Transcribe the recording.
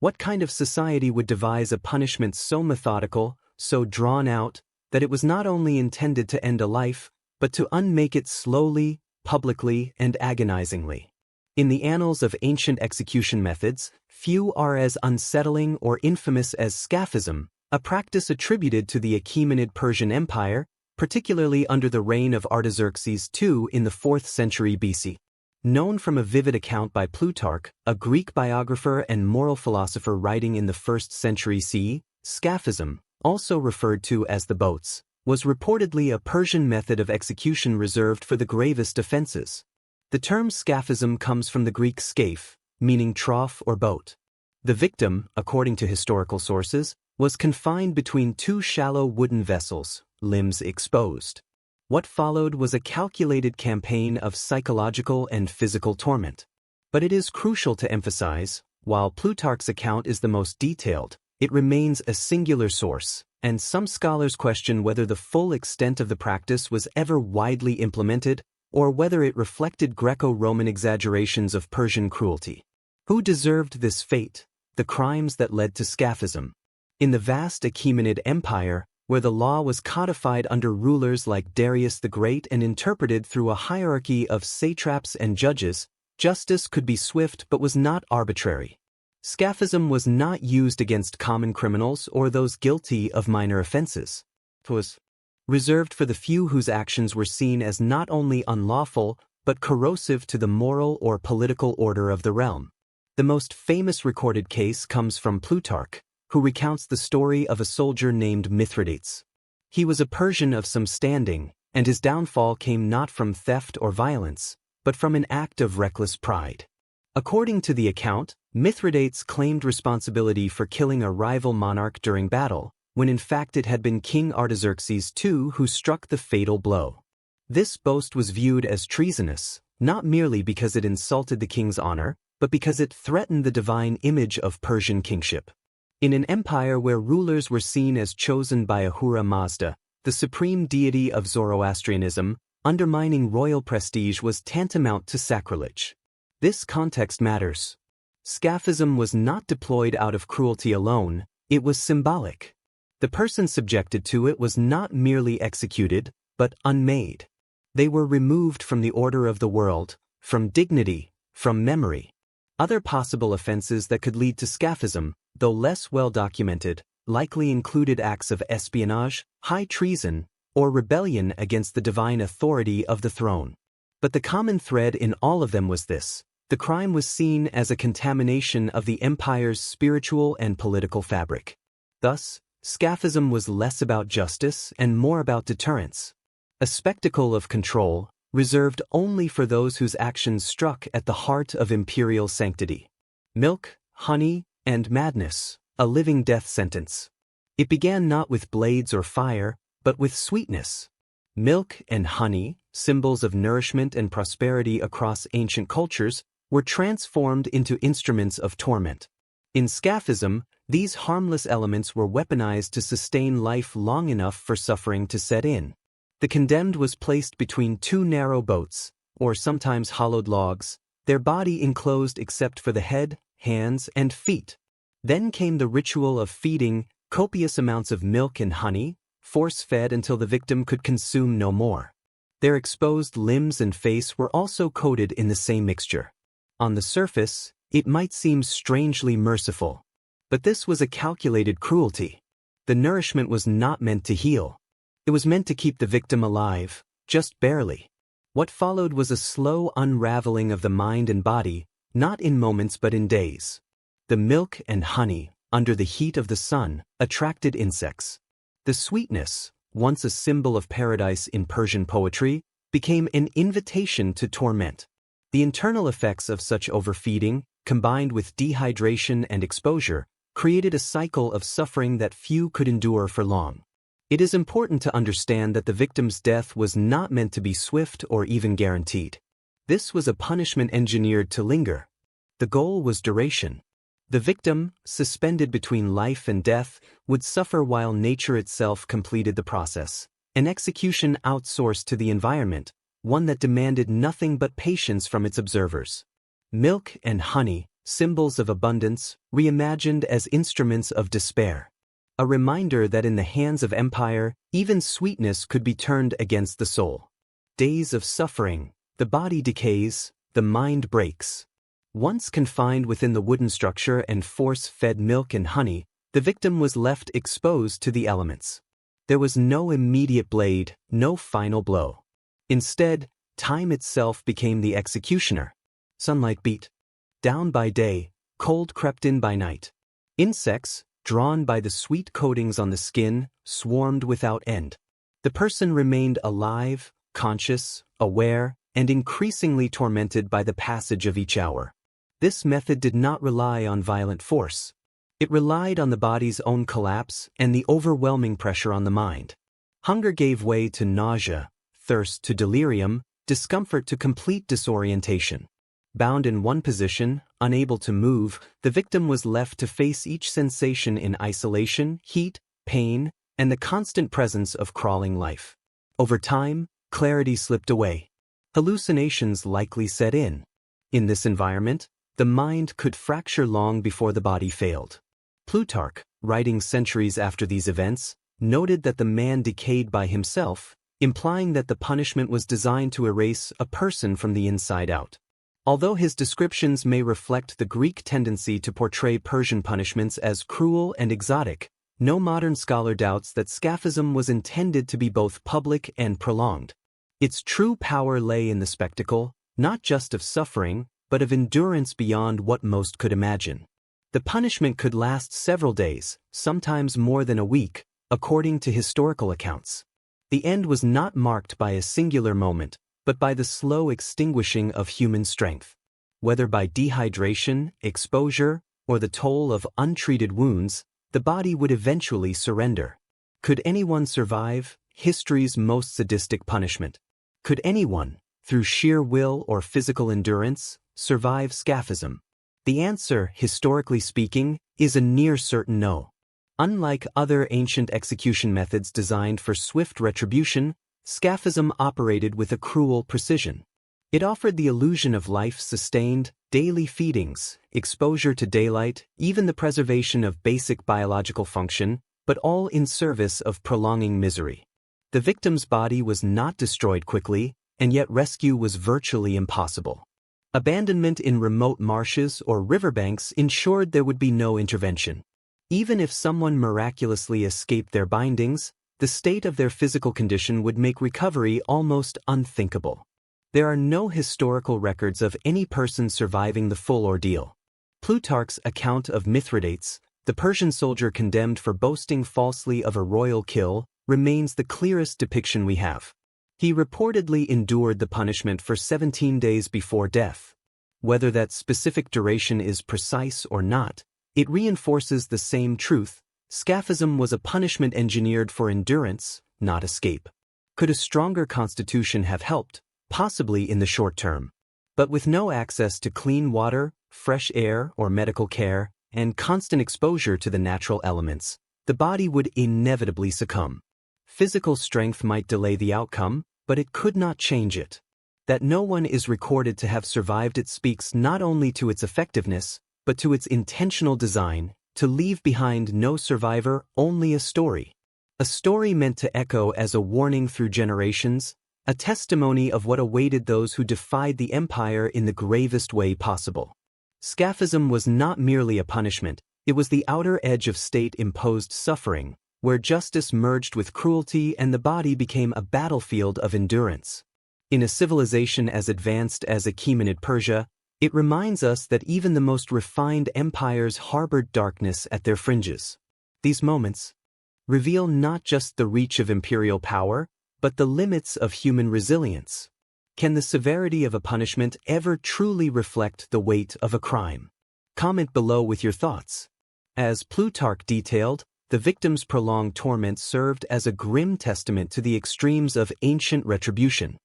What kind of society would devise a punishment so methodical, so drawn out, that it was not only intended to end a life, but to unmake it slowly, publicly, and agonizingly? In the annals of ancient execution methods, few are as unsettling or infamous as Scaphism, a practice attributed to the Achaemenid Persian Empire, particularly under the reign of Artaxerxes II in the 4th century BC. Known from a vivid account by Plutarch, a Greek biographer and moral philosopher writing in the 1st century CE, Scaphism, also referred to as the boats, was reportedly a Persian method of execution reserved for the gravest offenses. The term Scaphism comes from the Greek scaphe, meaning trough or boat. The victim, according to historical sources, was confined between two shallow wooden vessels, limbs exposed. What followed was a calculated campaign of psychological and physical torment. But it is crucial to emphasize, while Plutarch's account is the most detailed, it remains a singular source, and some scholars question whether the full extent of the practice was ever widely implemented, or whether it reflected Greco-Roman exaggerations of Persian cruelty. Who deserved this fate? The crimes that led to Scaphism. In the vast Achaemenid Empire, where the law was codified under rulers like Darius the Great and interpreted through a hierarchy of satraps and judges, justice could be swift but was not arbitrary. Scaphism was not used against common criminals or those guilty of minor offenses. It was reserved for the few whose actions were seen as not only unlawful but corrosive to the moral or political order of the realm. The most famous recorded case comes from Plutarch, who recounts the story of a soldier named Mithridates. He was a Persian of some standing, and his downfall came not from theft or violence, but from an act of reckless pride. According to the account, Mithridates claimed responsibility for killing a rival monarch during battle, when in fact it had been King Artaxerxes II who struck the fatal blow. This boast was viewed as treasonous, not merely because it insulted the king's honor, but because it threatened the divine image of Persian kingship. In an empire where rulers were seen as chosen by Ahura Mazda, the supreme deity of Zoroastrianism, undermining royal prestige was tantamount to sacrilege. This context matters. Scaphism was not deployed out of cruelty alone, it was symbolic. The person subjected to it was not merely executed, but unmade. They were removed from the order of the world, from dignity, from memory. Other possible offenses that could lead to Scaphism, though less well documented, likely included acts of espionage, high treason, or rebellion against the divine authority of the throne. But the common thread in all of them was this: the crime was seen as a contamination of the empire's spiritual and political fabric. Thus, Scaphism was less about justice and more about deterrence. A spectacle of control, reserved only for those whose actions struck at the heart of imperial sanctity. Milk, honey, and madness, a living death sentence. It began not with blades or fire, but with sweetness. Milk and honey, symbols of nourishment and prosperity across ancient cultures, were transformed into instruments of torment. In Scaphism, these harmless elements were weaponized to sustain life long enough for suffering to set in. The condemned was placed between two narrow boats, or sometimes hollowed logs, their body enclosed except for the head, hands, and feet. Then came the ritual of feeding, copious amounts of milk and honey, force-fed until the victim could consume no more. Their exposed limbs and face were also coated in the same mixture. On the surface, it might seem strangely merciful. But this was a calculated cruelty. The nourishment was not meant to heal. It was meant to keep the victim alive, just barely. What followed was a slow unraveling of the mind and body, not in moments but in days. The milk and honey, under the heat of the sun, attracted insects. The sweetness, once a symbol of paradise in Persian poetry, became an invitation to torment. The internal effects of such overfeeding, combined with dehydration and exposure, created a cycle of suffering that few could endure for long. It is important to understand that the victim's death was not meant to be swift or even guaranteed. This was a punishment engineered to linger. The goal was duration. The victim, suspended between life and death, would suffer while nature itself completed the process, an execution outsourced to the environment, one that demanded nothing but patience from its observers. Milk and honey, symbols of abundance, reimagined as instruments of despair. A reminder that in the hands of empire, even sweetness could be turned against the soul. Days of suffering, the body decays, the mind breaks. Once confined within the wooden structure and force-fed milk and honey, the victim was left exposed to the elements. There was no immediate blade, no final blow. Instead, time itself became the executioner. Sunlight beat down by day, cold crept in by night. Insects, drawn by the sweet coatings on the skin, swarmed without end. The person remained alive, conscious, aware, and increasingly tormented by the passage of each hour. This method did not rely on violent force. It relied on the body's own collapse and the overwhelming pressure on the mind. Hunger gave way to nausea, thirst to delirium, discomfort to complete disorientation. Bound in one position, unable to move, the victim was left to face each sensation in isolation, heat, pain, and the constant presence of crawling life. Over time, clarity slipped away. Hallucinations likely set in. In this environment, the mind could fracture long before the body failed. Plutarch, writing centuries after these events, noted that the man decayed by himself, implying that the punishment was designed to erase a person from the inside out. Although his descriptions may reflect the Greek tendency to portray Persian punishments as cruel and exotic, no modern scholar doubts that Scaphism was intended to be both public and prolonged. Its true power lay in the spectacle, not just of suffering, but of endurance beyond what most could imagine. The punishment could last several days, sometimes more than a week, according to historical accounts. The end was not marked by a singular moment, but by the slow extinguishing of human strength. Whether by dehydration, exposure, or the toll of untreated wounds, the body would eventually surrender. Could anyone survive history's most sadistic punishment? Could anyone, through sheer will or physical endurance, survive Scaphism? The answer, historically speaking, is a near certain no. Unlike other ancient execution methods designed for swift retribution, Scaphism operated with a cruel precision. It offered the illusion of life-sustained, daily feedings, exposure to daylight, even the preservation of basic biological function, but all in service of prolonging misery. The victim's body was not destroyed quickly, and yet rescue was virtually impossible. Abandonment in remote marshes or riverbanks ensured there would be no intervention. Even if someone miraculously escaped their bindings, the state of their physical condition would make recovery almost unthinkable. There are no historical records of any person surviving the full ordeal. Plutarch's account of Mithridates, the Persian soldier condemned for boasting falsely of a royal kill, remains the clearest depiction we have. He reportedly endured the punishment for 17 days before death. Whether that specific duration is precise or not, it reinforces the same truth. Scaphism was a punishment engineered for endurance, not escape. Could a stronger constitution have helped? Possibly in the short term. But with no access to clean water, fresh air, or medical care, and constant exposure to the natural elements, the body would inevitably succumb. Physical strength might delay the outcome, but it could not change it. That no one is recorded to have survived it speaks not only to its effectiveness, but to its intentional design, to leave behind no survivor, only a story. A story meant to echo as a warning through generations, a testimony of what awaited those who defied the empire in the gravest way possible. Scaphism was not merely a punishment, it was the outer edge of state-imposed suffering, where justice merged with cruelty and the body became a battlefield of endurance. In a civilization as advanced as Achaemenid Persia, it reminds us that even the most refined empires harbored darkness at their fringes. These moments reveal not just the reach of imperial power, but the limits of human resilience. Can the severity of a punishment ever truly reflect the weight of a crime? Comment below with your thoughts. As Plutarch detailed, the victim's prolonged torment served as a grim testament to the extremes of ancient retribution.